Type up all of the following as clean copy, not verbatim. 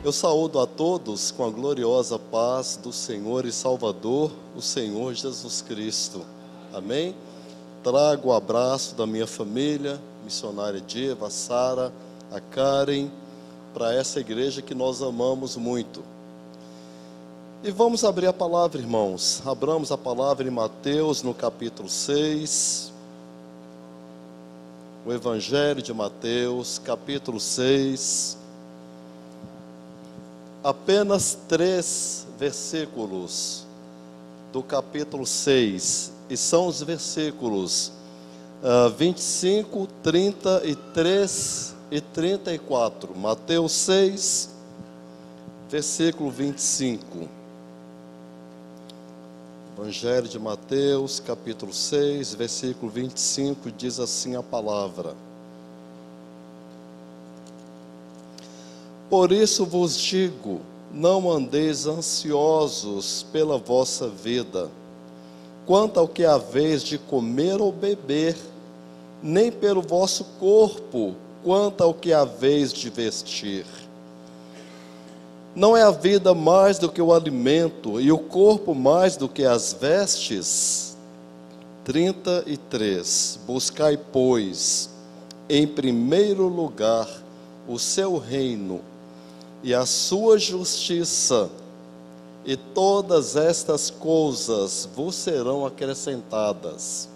Eu saúdo a todos com a gloriosa paz do Senhor e Salvador, o Senhor Jesus Cristo. Amém? Trago o abraço da minha família, missionária Diva, a Sara, a Karen, para essa igreja que nós amamos muito. E vamos abrir a palavra, irmãos. Abramos a palavra em Mateus, no capítulo 6. O Evangelho de Mateus, capítulo 6. Apenas 3 versículos do capítulo 6, e são os versículos 25, 33 e 34. Mateus 6, versículo 25. Evangelho de Mateus, capítulo 6, versículo 25, diz assim a palavra: Por isso vos digo, não andeis ansiosos pela vossa vida, quanto ao que haveis de comer ou beber, nem pelo vosso corpo, quanto ao que haveis de vestir. Não é a vida mais do que o alimento, e o corpo mais do que as vestes? 33. Buscai, pois, em primeiro lugar o seu reino e a sua justiça, e todas estas coisas vos serão acrescentadas.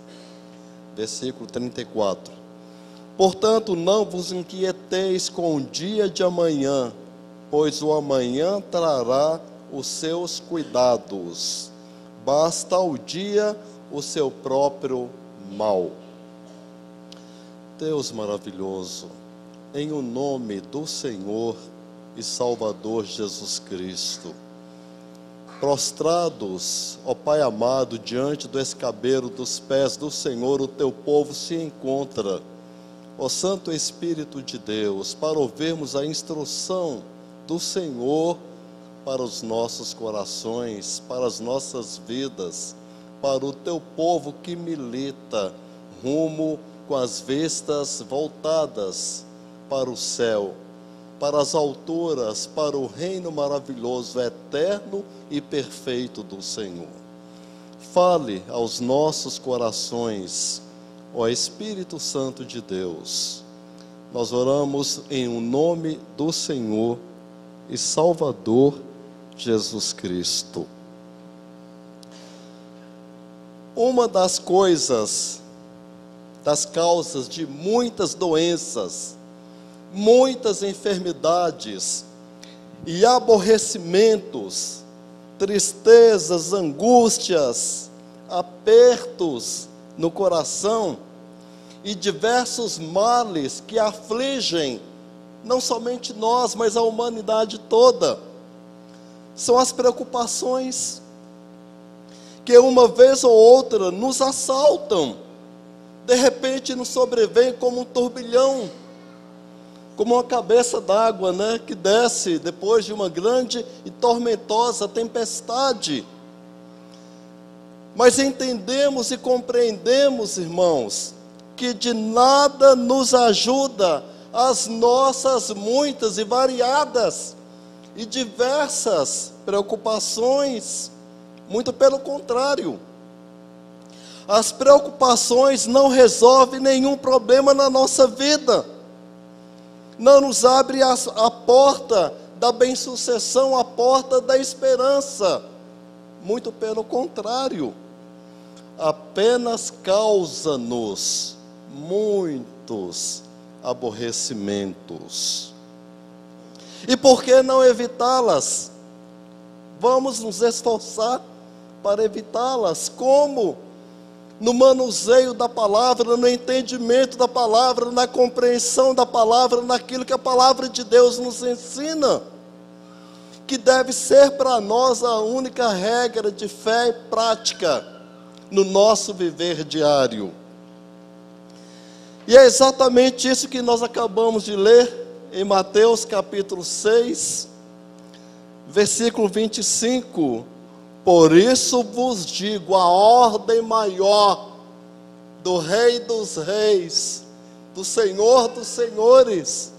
Versículo 34. Portanto, não vos inquieteis com o dia de amanhã, pois o amanhã trará os seus cuidados. Basta ao dia o seu próprio mal. Deus maravilhoso, em o nome do Senhor e Salvador Jesus Cristo, prostrados, ó Pai amado, diante do escabeiro dos pés do Senhor, o teu povo se encontra, ó Santo Espírito de Deus, para ouvirmos a instrução do Senhor para os nossos corações, para as nossas vidas, para o teu povo que milita rumo com as vistas voltadas para o céu, para as alturas, para o reino maravilhoso, eterno e perfeito do Senhor. Fale aos nossos corações, ó Espírito Santo de Deus. Nós oramos em o nome do Senhor e Salvador Jesus Cristo. Uma das coisas, das causas de muitas doenças, muitas enfermidades e aborrecimentos, tristezas, angústias, apertos no coração e diversos males que afligem não somente nós, mas a humanidade toda, são as preocupações que uma vez ou outra nos assaltam, de repente nos sobrevém como um turbilhão, como uma cabeça d'água, que desce depois de uma grande e tormentosa tempestade. Mas entendemos e compreendemos, irmãos, que de nada nos ajuda as nossas muitas e variadas e diversas preocupações. Muito pelo contrário. As preocupações não resolvem nenhum problema na nossa vida. Não nos abre a porta da bem-sucessão, a porta da esperança. Muito pelo contrário. Apenas causa-nos muitos aborrecimentos. E por que não evitá-las? Vamos nos esforçar para evitá-las. Como? No manuseio da palavra, no entendimento da palavra, na compreensão da palavra, naquilo que a palavra de Deus nos ensina, que deve ser para nós a única regra de fé e prática no nosso viver diário. E é exatamente isso que nós acabamos de ler em Mateus capítulo 6, versículo 25. Por isso vos digo, a ordem maior do Rei dos Reis, do Senhor dos Senhores,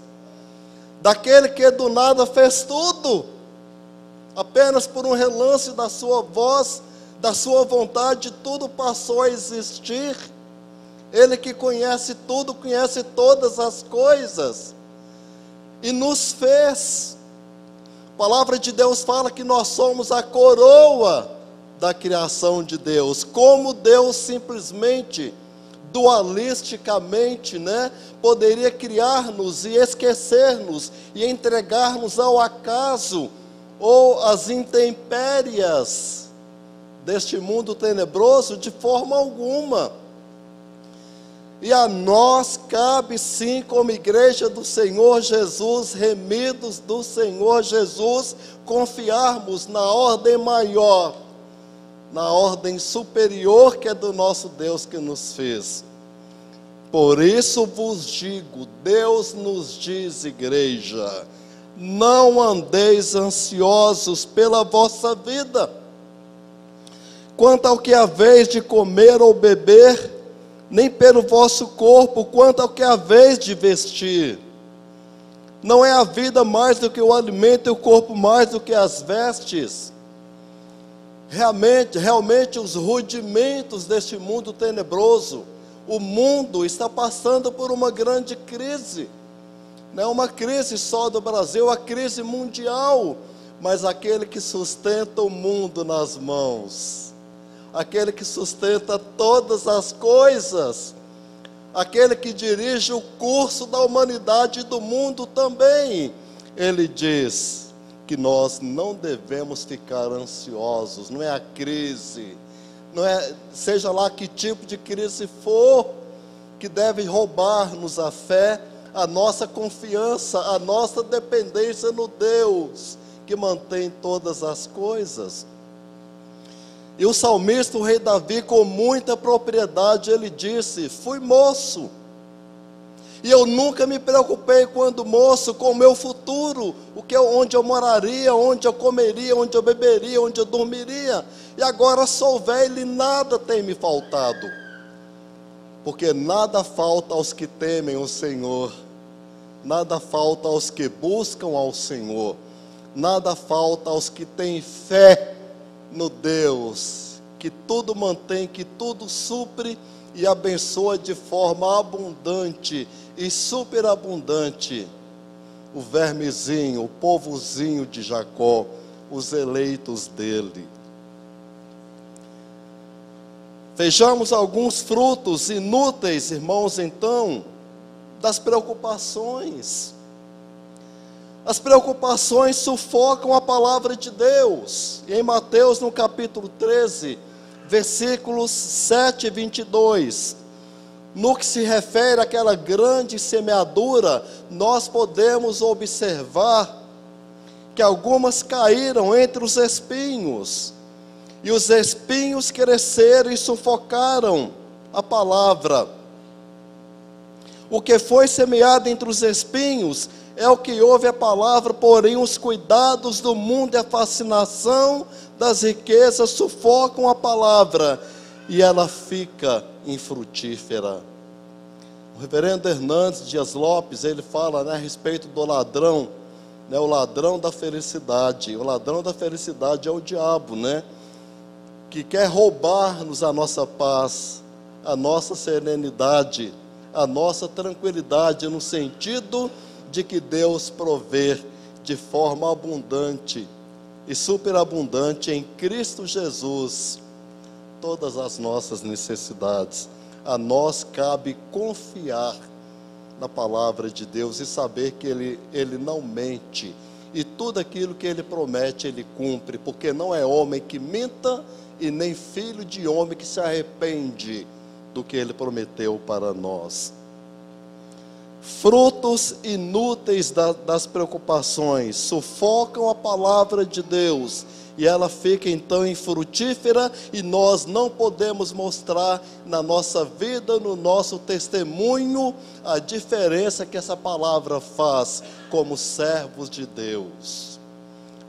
daquele que do nada fez tudo, apenas por um relance da sua voz, da sua vontade, tudo passou a existir. Ele que conhece tudo, conhece todas as coisas, e nos fez. A palavra de Deus fala que nós somos a coroa da criação de Deus. Como Deus simplesmente, dualisticamente, poderia criar-nos e esquecer-nos e entregar-nos ao acaso ou às intempéries deste mundo tenebroso? De forma alguma. E a nós cabe sim, como igreja do Senhor Jesus, remidos do Senhor Jesus, confiarmos na ordem maior, na ordem superior que é do nosso Deus que nos fez. Por isso vos digo, Deus nos diz, igreja, não andeis ansiosos pela vossa vida, quanto ao que haveis de comer ou beber, nem pelo vosso corpo, quanto ao que haveis de vestir. Não é a vida mais do que o alimento e o corpo mais do que as vestes? Realmente os rudimentos deste mundo tenebroso, o mundo está passando por uma grande crise. Não é uma crise só do Brasil, a crise mundial, mas aquele que sustenta o mundo nas mãos, aquele que sustenta todas as coisas, aquele que dirige o curso da humanidade e do mundo também, ele diz que nós não devemos ficar ansiosos. Não é a crise, não é, seja lá que tipo de crise for, que deve roubar-nos a fé, a nossa confiança, a nossa dependência no Deus que mantém todas as coisas. E o salmista, o rei Davi, com muita propriedade, ele disse: fui moço, e eu nunca me preocupei quando moço com o meu futuro, onde eu moraria, onde eu comeria, onde eu beberia, onde eu dormiria, e agora sou velho e nada tem me faltado, porque nada falta aos que temem o Senhor, nada falta aos que buscam ao Senhor, nada falta aos que têm fé no Deus, que tudo mantém, que tudo supre e abençoa de forma abundante e superabundante o vermezinho, o povozinho de Jacó, os eleitos dele. Vejamos alguns frutos inúteis, irmãos, então, das preocupações. As preocupações sufocam a palavra de Deus. E em Mateus, no capítulo 13, versículos 7 e 22, no que se refere àquela grande semeadura, nós podemos observar que algumas caíram entre os espinhos, e os espinhos cresceram e sufocaram a palavra. O que foi semeado entre os espinhos é o que ouve a palavra, porém os cuidados do mundo e a fascinação das riquezas sufocam a palavra, e ela fica infrutífera. O reverendo Hernandes Dias Lopes, ele fala a respeito do ladrão, o ladrão da felicidade. O ladrão da felicidade é o diabo, que quer roubar-nos a nossa paz, a nossa serenidade, a nossa tranquilidade, no sentido de que Deus provê de forma abundante e superabundante em Cristo Jesus todas as nossas necessidades. A nós cabe confiar na palavra de Deus e saber que Ele não mente, e tudo aquilo que Ele promete, Ele cumpre, porque não é homem que minta e nem filho de homem que se arrepende do que Ele prometeu para nós. Frutos inúteis das preocupações sufocam a palavra de Deus, e ela fica então infrutífera, e nós não podemos mostrar na nossa vida, no nosso testemunho, a diferença que essa palavra faz como servos de Deus,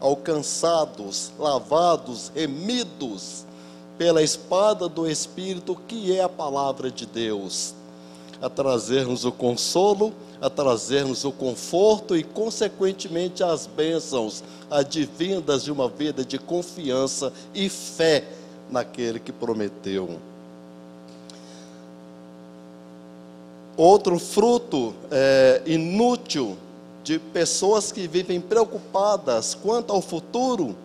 alcançados, lavados, remidos pela espada do Espírito, que é a palavra de Deus, a trazer-nos o consolo, a trazer-nos o conforto e, consequentemente, as bênçãos advindas de uma vida de confiança e fé naquele que prometeu. Outro fruto inútil de pessoas que vivem preocupadas quanto ao futuro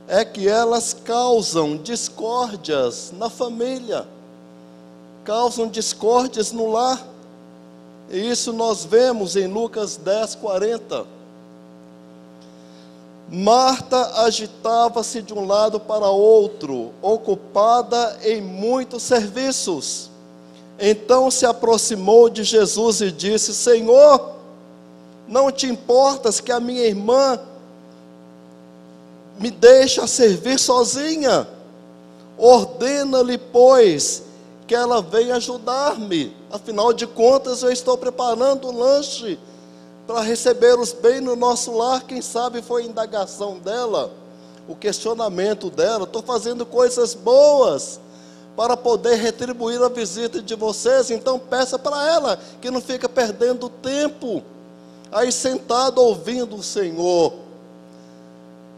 é que elas causam discórdias na família, causam discórdias no lar. E isso nós vemos em Lucas 10:40. Marta agitava-se de um lado para outro, ocupada em muitos serviços. Então se aproximou de Jesus e disse: Senhor, não te importas que a minha irmã me deixe servir sozinha? Ordena-lhe, pois, que ela venha ajudar-me. Afinal de contas, eu estou preparando o lanche para receber os bens no nosso lar. Quem sabe foi a indagação dela, o questionamento dela. Estou fazendo coisas boas para poder retribuir a visita de vocês, então peça para ela, que não fica perdendo tempo aí sentado ouvindo o Senhor.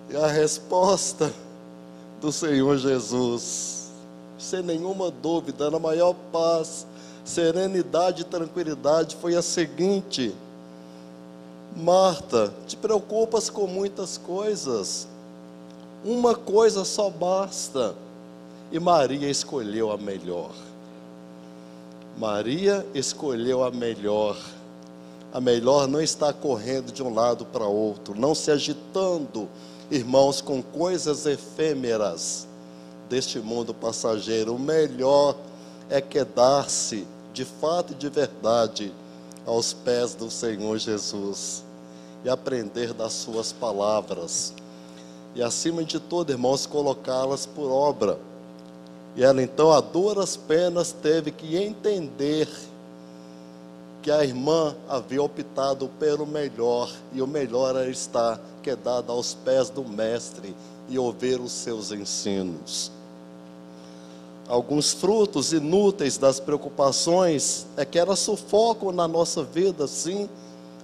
E a resposta do Senhor Jesus, sem nenhuma dúvida, na maior paz, serenidade e tranquilidade, foi a seguinte: Marta, te preocupas com muitas coisas, uma coisa só basta. E Maria escolheu a melhor. Maria escolheu a melhor. A melhor não está correndo de um lado para outro, não se agitando, irmãos, com coisas efêmeras deste mundo passageiro. O melhor é quedar-se, de fato e de verdade, aos pés do Senhor Jesus e aprender das suas palavras. E acima de tudo, irmãos, colocá-las por obra. E ela então, a duras penas, teve que entender que a irmã havia optado pelo melhor, e o melhor era estar quedada aos pés do Mestre e ouvir os seus ensinos. Alguns frutos inúteis das preocupações é que elas sufocam na nossa vida, sim,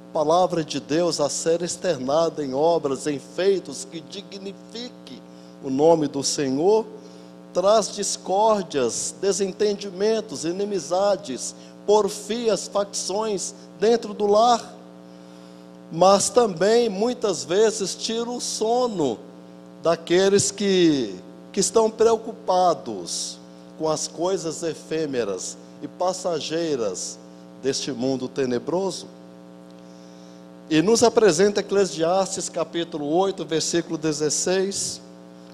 a palavra de Deus a ser externada em obras, em feitos que dignifique o nome do Senhor, traz discórdias, desentendimentos, inimizades, porfias, facções dentro do lar. Mas também, muitas vezes, tira o sono daqueles que estão preocupados com as coisas efêmeras e passageiras deste mundo tenebroso. E nos apresenta Eclesiastes capítulo 8, versículo 16,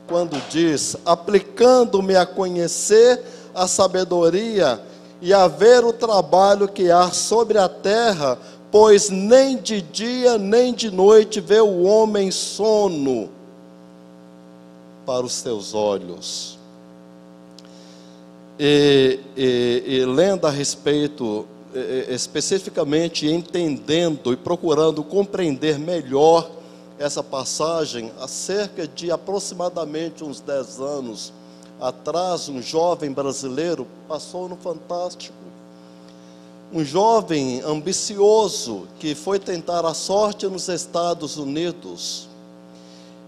quando diz: aplicando-me a conhecer a sabedoria e a ver o trabalho que há sobre a terra, pois nem de dia nem de noite vê o homem sono para os teus olhos. E lendo a respeito, especificamente entendendo e procurando compreender melhor essa passagem, há cerca de aproximadamente uns 10 anos atrás, um jovem brasileiro passou no Fantástico. Um jovem ambicioso que foi tentar a sorte nos Estados Unidos.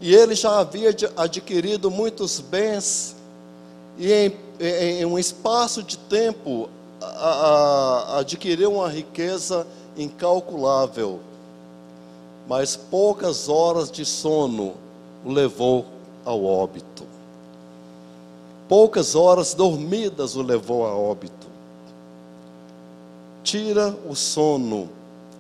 E ele já havia adquirido muitos bens, e em um espaço de tempo adquiriu uma riqueza incalculável. Mas poucas horas de sono o levou ao óbito. Poucas horas dormidas o levou a óbito. Tira o sono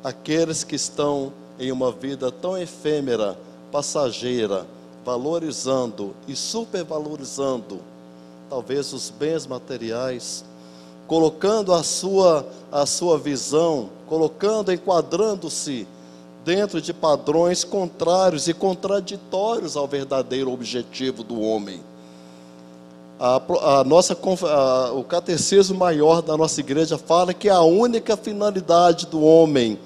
aqueles que estão em uma vida tão efêmera, passageira, valorizando e supervalorizando talvez os bens materiais, colocando a sua visão, enquadrando-se dentro de padrões contrários e contraditórios ao verdadeiro objetivo do homem. O catecismo maior da nossa igreja fala que a única finalidade do homem,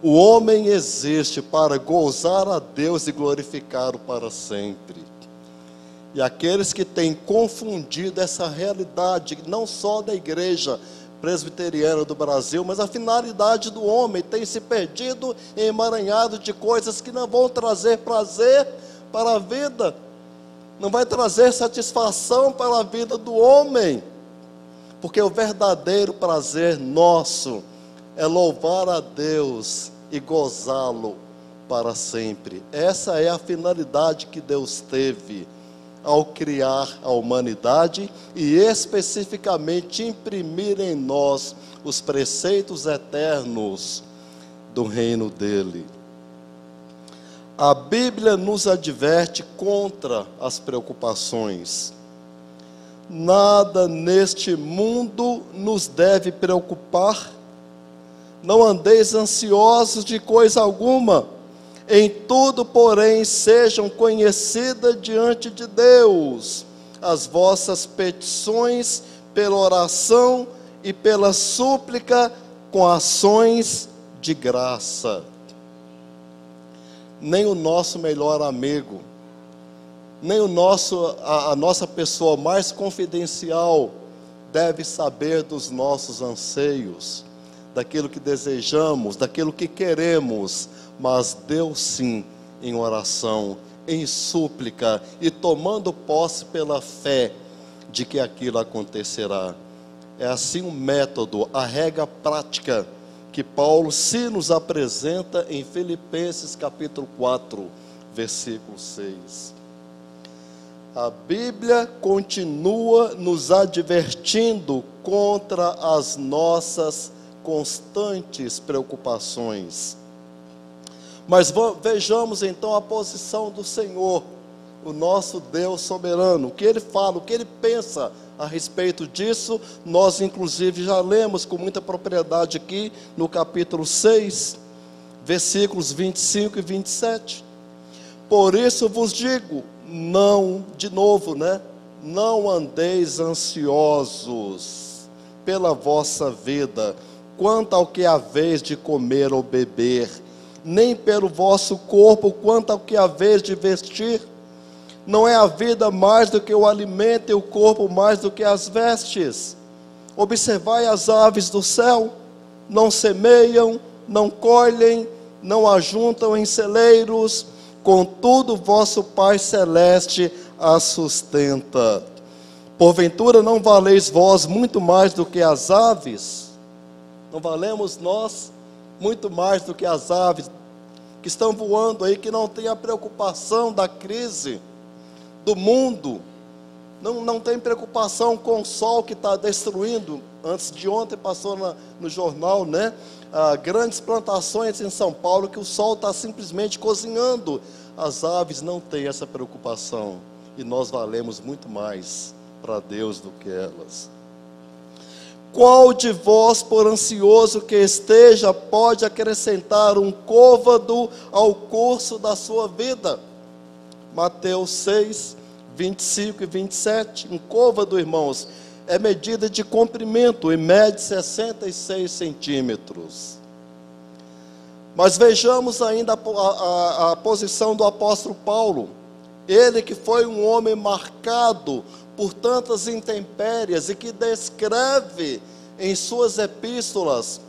o homem existe para gozar a Deus e glorificá-lo para sempre. E aqueles que têm confundido essa realidade, não só da igreja, presbiteriana do Brasil, mas a finalidade do homem tem se perdido em emaranhado de coisas que não vão trazer prazer para a vida, não vai trazer satisfação para a vida do homem, porque o verdadeiro prazer nosso é louvar a Deus e gozá-lo para sempre. Essa é a finalidade que Deus teve ao criar a humanidade e especificamente imprimir em nós os preceitos eternos do reino dele. A Bíblia nos adverte contra as preocupações. Nada neste mundo nos deve preocupar. Não andeis ansiosos de coisa alguma. Em tudo, porém, sejam conhecidas diante de Deus as vossas petições pela oração e pela súplica com ações de graça. Nem o nosso melhor amigo, nem a nossa pessoa mais confidencial deve saber dos nossos anseios, daquilo que desejamos, daquilo que queremos, mas Deus sim, em oração, em súplica e tomando posse pela fé de que aquilo acontecerá. É assim o método, a regra prática que Paulo se nos apresenta em Filipenses capítulo 4, versículo 6. A Bíblia continua nos advertindo contra as nossas constantes preocupações. Mas vejamos então a posição do Senhor, o nosso Deus soberano, o que Ele fala, o que Ele pensa a respeito disso. Nós inclusive já lemos com muita propriedade aqui no capítulo 6, versículos 25 e 27. Por isso vos digo, não, de novo, não andeis ansiosos pela vossa vida, quanto ao que haveis de comer ou beber, nem pelo vosso corpo, quanto ao que haveis de vestir. Não é a vida mais do que o alimento e o corpo mais do que as vestes? Observai as aves do céu, não semeiam, não colhem, não ajuntam em celeiros, contudo vosso Pai Celeste as sustenta. Porventura não valeis vós muito mais do que as aves? Não valemos nós muito mais do que as aves que estão voando aí, que não tem a preocupação da crise do mundo, não tem preocupação com o sol que está destruindo. Antes de ontem passou no jornal, grandes plantações em São Paulo que o sol está simplesmente cozinhando. As aves não têm essa preocupação e nós valemos muito mais para Deus do que elas. Qual de vós, por ansioso que esteja, pode acrescentar um côvado ao curso da sua vida? Mateus 6, 25 e 27. Um côvado, irmãos, é medida de comprimento e mede 66 centímetros. Mas vejamos ainda a posição do apóstolo Paulo. Ele que foi um homem marcado por tantas intempéries e que descreve em suas epístolas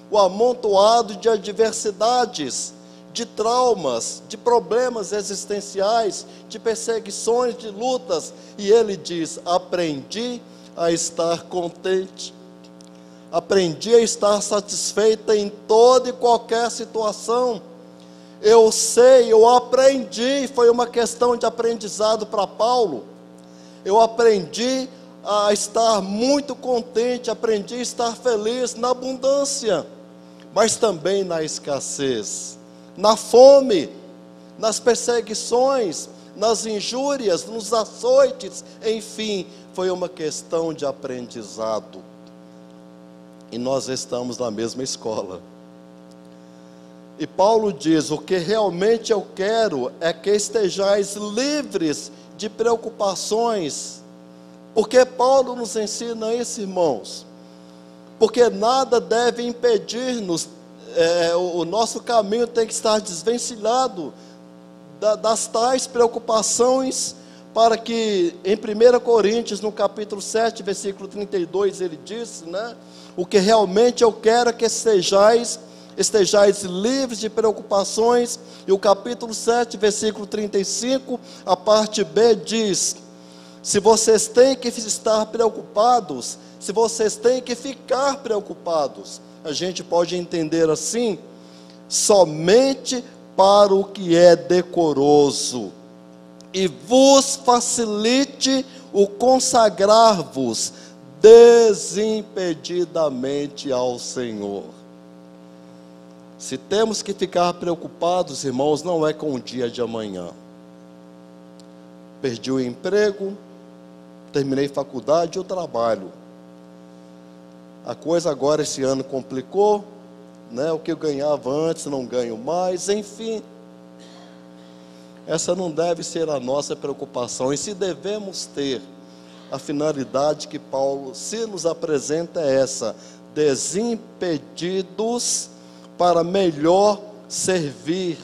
o amontoado de adversidades, de traumas, de problemas existenciais, de perseguições, de lutas, e ele diz: aprendi a estar contente, aprendi a estar satisfeita em toda e qualquer situação. Eu sei, eu aprendi, foi uma questão de aprendizado para Paulo. Eu aprendi a estar muito contente, aprendi a estar feliz na abundância, mas também na escassez, na fome, nas perseguições, nas injúrias, nos açoites, enfim, foi uma questão de aprendizado. E nós estamos na mesma escola. E Paulo diz: o que realmente eu quero é que estejais livres de preocupações. Porque Paulo nos ensina isso, irmãos? Porque nada deve impedir-nos, o nosso caminho tem que estar desvencilhado das tais preocupações, para que em 1 Coríntios, no capítulo 7, versículo 32, ele diz, O que realmente eu quero é que estejais livres de preocupações. E o capítulo 7, versículo 35, a parte B diz: se vocês têm que estar preocupados, se vocês têm que ficar preocupados, a gente pode entender assim: somente para o que é decoroso, e vos facilite o consagrar-vos desimpedidamente ao Senhor. Se temos que ficar preocupados, irmãos, não é com o dia de amanhã. Perdi o emprego, terminei faculdade e o trabalho. A coisa agora esse ano complicou, né? O que eu ganhava antes não ganho mais, enfim. Essa não deve ser a nossa preocupação. E se devemos ter, a finalidade que Paulo se nos apresenta é essa: desimpedidos para melhor servir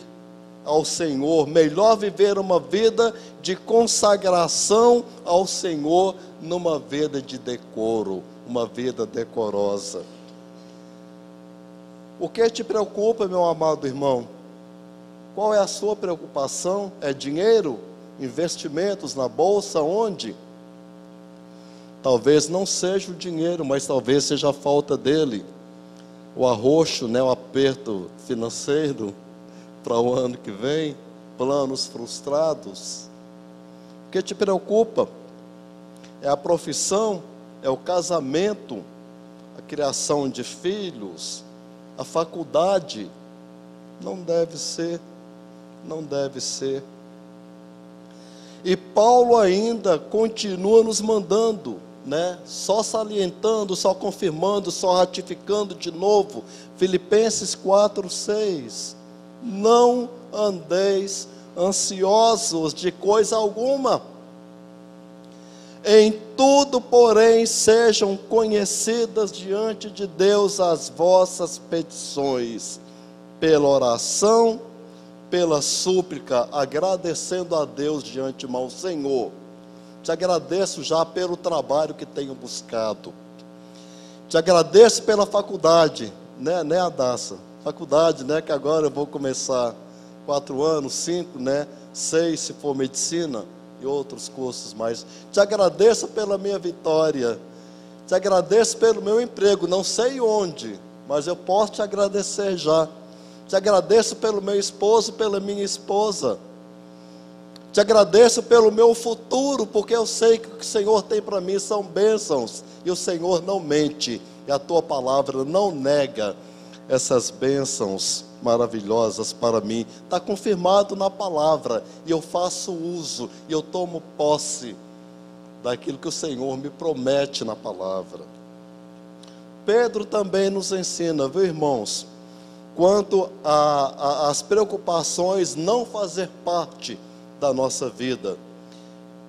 ao Senhor, melhor viver uma vida de consagração ao Senhor, numa vida de decoro, uma vida decorosa. O que te preocupa, meu amado irmão? Qual é a sua preocupação? É dinheiro? Investimentos na bolsa? Onde? Talvez não seja o dinheiro, mas talvez seja a falta dele. O arroxo, né, o aperto financeiro para o ano que vem, planos frustrados. O que te preocupa? É a profissão, é o casamento, a criação de filhos, a faculdade. Não deve ser, não deve ser. E Paulo ainda continua nos mandando, né? Só salientando, só confirmando, só ratificando de novo. Filipenses 4:6. Não andeis ansiosos de coisa alguma. Em tudo, porém, sejam conhecidas diante de Deus as vossas petições, pela oração, pela súplica, agradecendo a Deus de antemão. Senhor, te agradeço já pelo trabalho que tenho buscado. Te agradeço pela faculdade, né, Adassa? Faculdade, né, que agora eu vou começar 4 anos, 5, né, 6 se for medicina e outros cursos mais. Te agradeço pela minha vitória. Te agradeço pelo meu emprego, não sei onde, mas eu posso te agradecer já. Te agradeço pelo meu esposo, pela minha esposa. Te agradeço pelo meu futuro, porque eu sei que o que o Senhor tem para mim são bênçãos, e o Senhor não mente, e a tua palavra não nega essas bênçãos maravilhosas para mim. Está confirmado na palavra, e eu faço uso, e eu tomo posse daquilo que o Senhor me promete na palavra. Pedro também nos ensina, viu, irmãos, quanto às preocupações não fazer parte da nossa vida.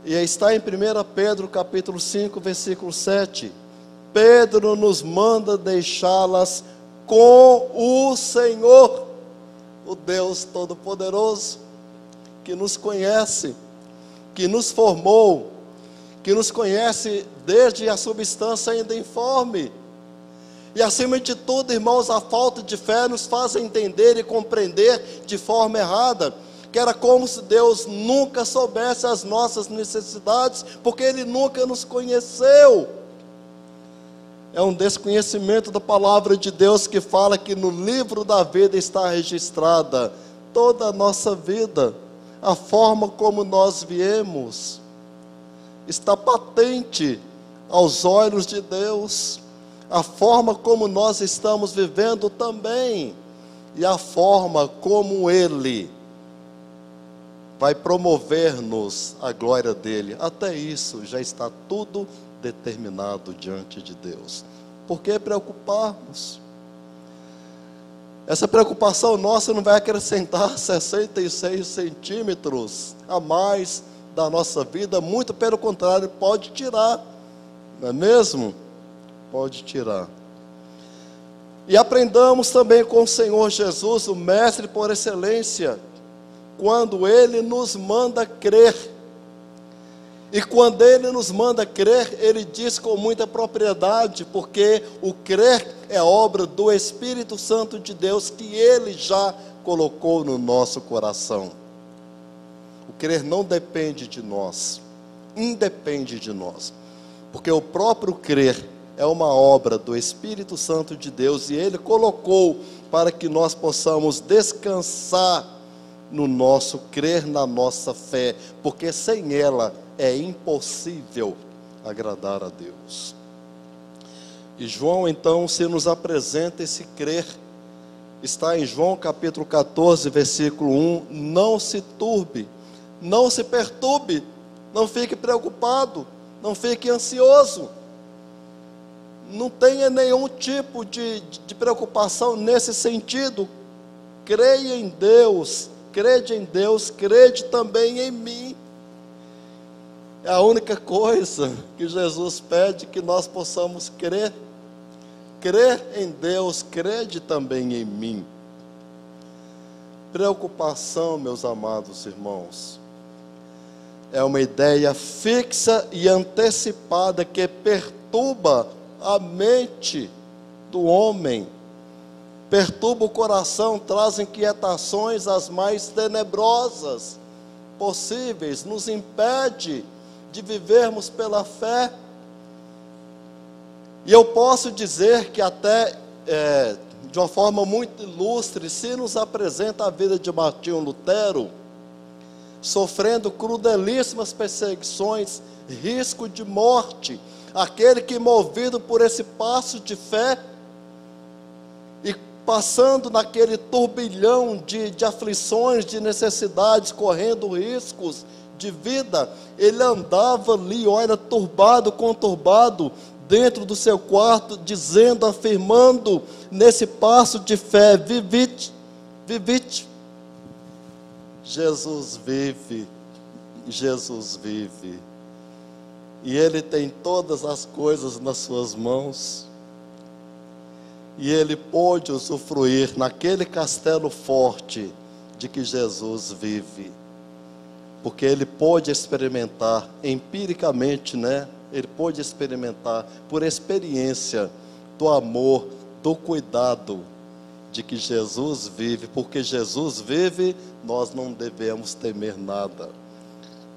E está em 1 Pedro capítulo 5, versículo 7. Pedro nos manda deixá-las com o Senhor, o Deus Todo-Poderoso, que nos conhece, que nos formou, que nos conhece desde a substância ainda informe. E acima de tudo, irmãos, a falta de fé nos faz entender e compreender de forma errada, que era como se Deus nunca soubesse as nossas necessidades, porque Ele nunca nos conheceu. É um desconhecimento da palavra de Deus, que fala que no livro da vida está registrada toda a nossa vida, a forma como nós viemos, está patente aos olhos de Deus, a forma como nós estamos vivendo também, e a forma como Ele vai promover-nos a glória dEle. Até isso já está tudo determinado diante de Deus. Por que preocuparmos? Essa preocupação nossa não vai acrescentar 66 centímetros a mais da nossa vida, muito pelo contrário, pode tirar, não é mesmo? Pode tirar. E aprendamos também com o Senhor Jesus, o Mestre por excelência, quando Ele nos manda crer E quando Ele nos manda crer, Ele diz com muita propriedade, porque o crer é obra do Espírito Santo de Deus, que Ele já colocou no nosso coração. O crer não depende de nós, independe de nós, porque o próprio crer é uma obra do Espírito Santo de Deus, e Ele colocou para que nós possamos descansar no nosso crer, na nossa fé, porque sem ela é impossível agradar a Deus. E João então se nos apresenta esse crer, está em João capítulo 14, versículo 1, não se turbe, não se perturbe, não fique preocupado, não fique ansioso, não tenha nenhum tipo de preocupação nesse sentido, creia em Deus, crede em Deus, crede também em mim. É a única coisa que Jesus pede, que nós possamos crer. Crer em Deus, crede também em mim. Preocupação, meus amados irmãos, é uma ideia fixa e antecipada que perturba a mente do homem, perturba o coração, traz inquietações as mais tenebrosas possíveis, nos impede de vivermos pela fé. E eu posso dizer que até de uma forma muito ilustre, se nos apresenta a vida de Martinho Lutero, sofrendo crudelíssimas perseguições, risco de morte, aquele que, movido por esse passo de fé, e passando naquele turbilhão de aflições, de necessidades, correndo riscos de vida, ele andava ali, olha, turbado, conturbado, dentro do seu quarto, dizendo, afirmando, nesse passo de fé, vivite, vivite. Jesus vive, Jesus vive, e Ele tem todas as coisas nas suas mãos, e Ele pôde usufruir naquele castelo forte de que Jesus vive, porque Ele pôde experimentar empiricamente, né? Ele pôde experimentar por experiência do amor, do cuidado de que Jesus vive. Porque Jesus vive, nós não devemos temer nada.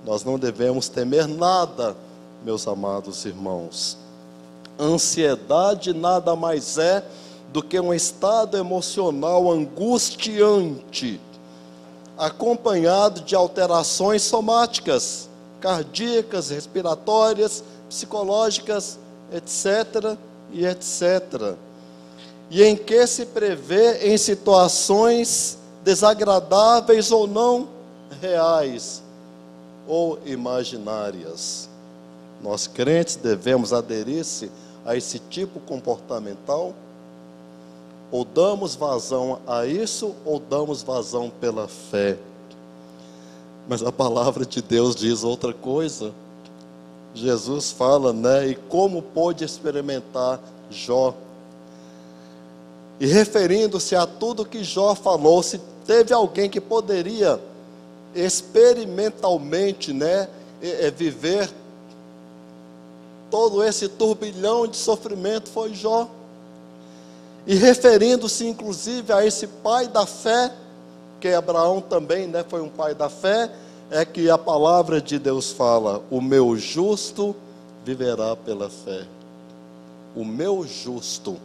Nós não devemos temer nada, meus amados irmãos. Ansiedade nada mais é do que um estado emocional angustiante, acompanhado de alterações somáticas, cardíacas, respiratórias, psicológicas, etc. e etc. E em que se prevê em situações desagradáveis ou não reais ou imaginárias. Nós crentes devemos aderir-se a esse tipo comportamental? Ou damos vazão a isso, ou damos vazão pela fé? Mas a palavra de Deus diz outra coisa. Jesus fala, né? E como pôde experimentar Jó? E referindo-se a tudo que Jó falou, se teve alguém que poderia experimentalmente, né, viver todo esse turbilhão de sofrimento, foi Jó. E referindo-se inclusive a esse pai da fé, que Abraão também, né, foi um pai da fé, é que a palavra de Deus fala, o meu justo viverá pela fé. O meu justo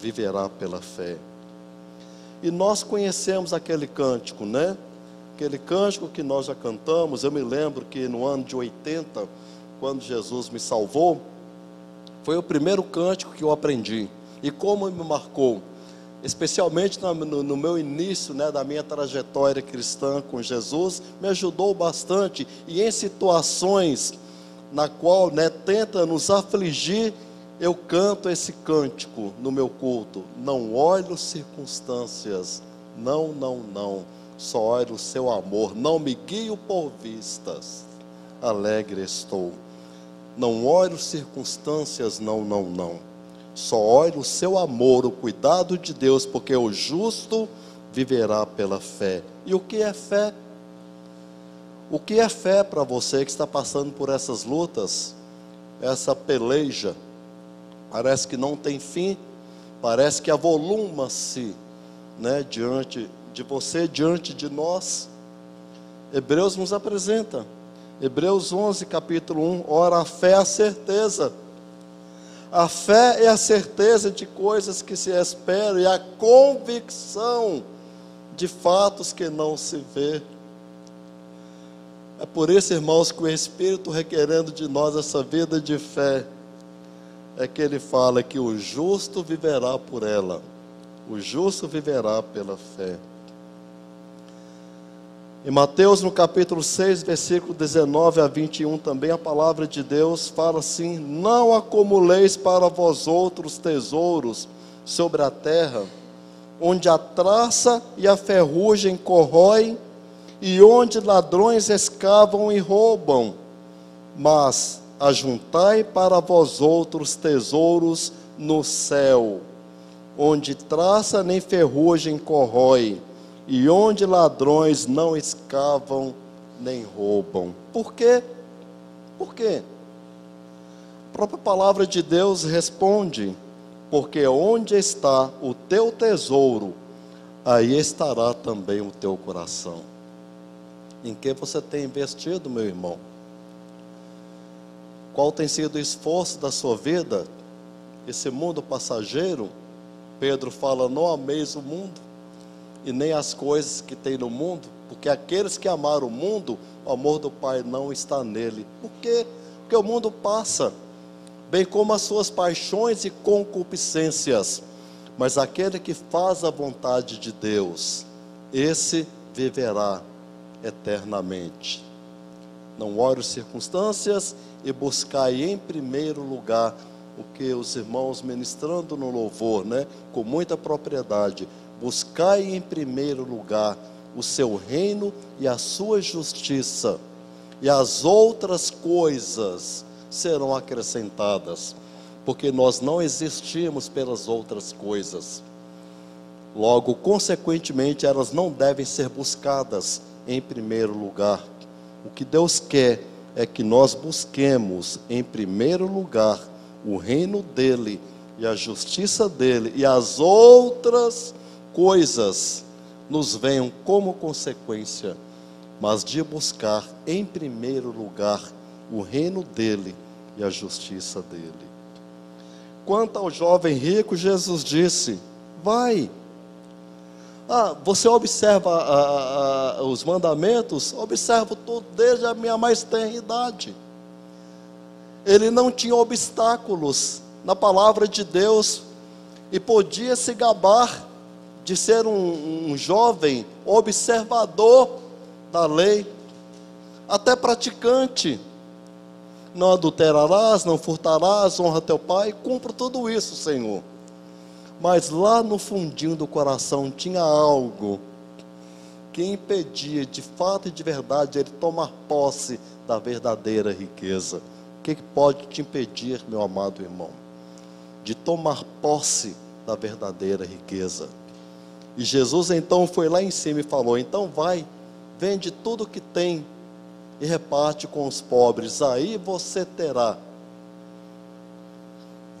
viverá pela fé. E nós conhecemos aquele cântico, né? Aquele cântico que nós já cantamos. Eu me lembro que no ano de 80, quando Jesus me salvou, foi o primeiro cântico que eu aprendi. E como me marcou, especialmente no meu início, né, da minha trajetória cristã com Jesus, me ajudou bastante. E em situações na qual, né, tenta nos afligir, eu canto esse cântico no meu culto. Não olho circunstâncias, não, só olho o seu amor, não me guio por vistas, alegre estou. Não olho circunstâncias, não, só olho o seu amor, o cuidado de Deus, porque o justo viverá pela fé. E o que é fé? O que é fé para você que está passando por essas lutas, essa peleja? Parece que não tem fim, parece que avoluma-se, né, diante de você, diante de nós. Hebreus nos apresenta, Hebreus 11, capítulo 1, ora, a fé é a certeza. A fé é a certeza de coisas que se esperam e a convicção de fatos que não se vê. É por isso, irmãos, que o Espírito requerendo de nós essa vida de fé, é que ele fala que o justo viverá por ela. O justo viverá pela fé. Em Mateus, no capítulo 6, versículo 19 a 21, também a palavra de Deus fala assim: não acumuleis para vós outros tesouros sobre a terra, onde a traça e a ferrugem corroem, e onde ladrões escavam e roubam, mas ajuntai para vós outros tesouros no céu, onde traça nem ferrugem corrói, e onde ladrões não escavam nem roubam. Por quê? Por quê? A própria palavra de Deus responde: porque onde está o teu tesouro, aí estará também o teu coração. Em que você tem investido, meu irmão? Qual tem sido o esforço da sua vida? Esse mundo passageiro, Pedro fala: não ameis o mundo, e nem as coisas que tem no mundo, porque aqueles que amaram o mundo, o amor do Pai não está nele. Por quê? Porque o mundo passa, bem como as suas paixões e concupiscências, mas aquele que faz a vontade de Deus, esse viverá eternamente. Não olhe as circunstâncias e buscai em primeiro lugar o que os irmãos ministrando no louvor, né, com muita propriedade. Buscai em primeiro lugar o seu reino e a sua justiça, e as outras coisas serão acrescentadas, porque nós não existimos pelas outras coisas. Logo, consequentemente, elas não devem ser buscadas em primeiro lugar. O que Deus quer é que nós busquemos em primeiro lugar o reino dele e a justiça dele, e as outras coisas nos venham como consequência, mas de buscar em primeiro lugar o reino dele e a justiça dele. Quanto ao jovem rico, Jesus disse: vai. Você observa os mandamentos? Observo tudo desde a minha mais tenra idade. Ele não tinha obstáculos na palavra de Deus e podia se gabar de ser um jovem observador da lei, até praticante. Não adulterarás, não furtarás, honra teu pai. Cumpro tudo isso, Senhor. Mas lá no fundinho do coração tinha algo que impedia de fato e de verdade ele tomar posse da verdadeira riqueza. O que pode te impedir, meu amado irmão, de tomar posse da verdadeira riqueza? E Jesus então foi lá em cima e falou: então vai, vende tudo que tem e reparte com os pobres, aí você terá.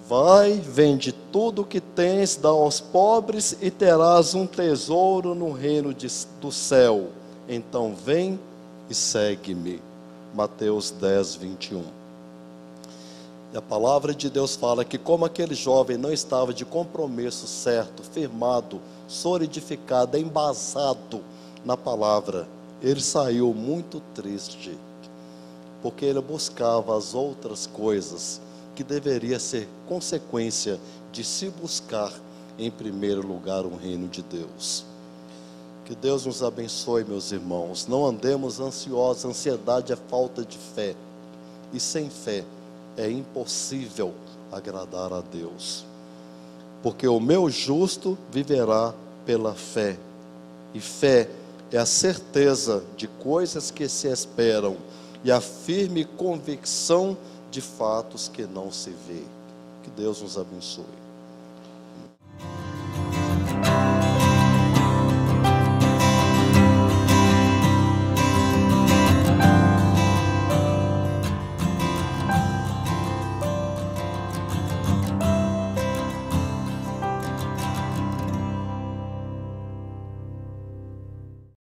Vai, vende tudo que tens, dá aos pobres e terás um tesouro no reino do céu. Então vem e segue-me. Mateus 10, 21. E a palavra de Deus fala que como aquele jovem não estava de compromisso certo, firmado, solidificado, embasado na palavra, ele saiu muito triste, porque ele buscava as outras coisas que deveria ser consequência de se buscar em primeiro lugar o reino de Deus. Que Deus nos abençoe, meus irmãos. Não andemos ansiosos. Ansiedade é falta de fé, e sem fé é impossível agradar a Deus, porque o meu justo viverá pela fé, e fé é a certeza de coisas que se esperam e a firme convicção de fatos que não se vê. Que Deus nos abençoe.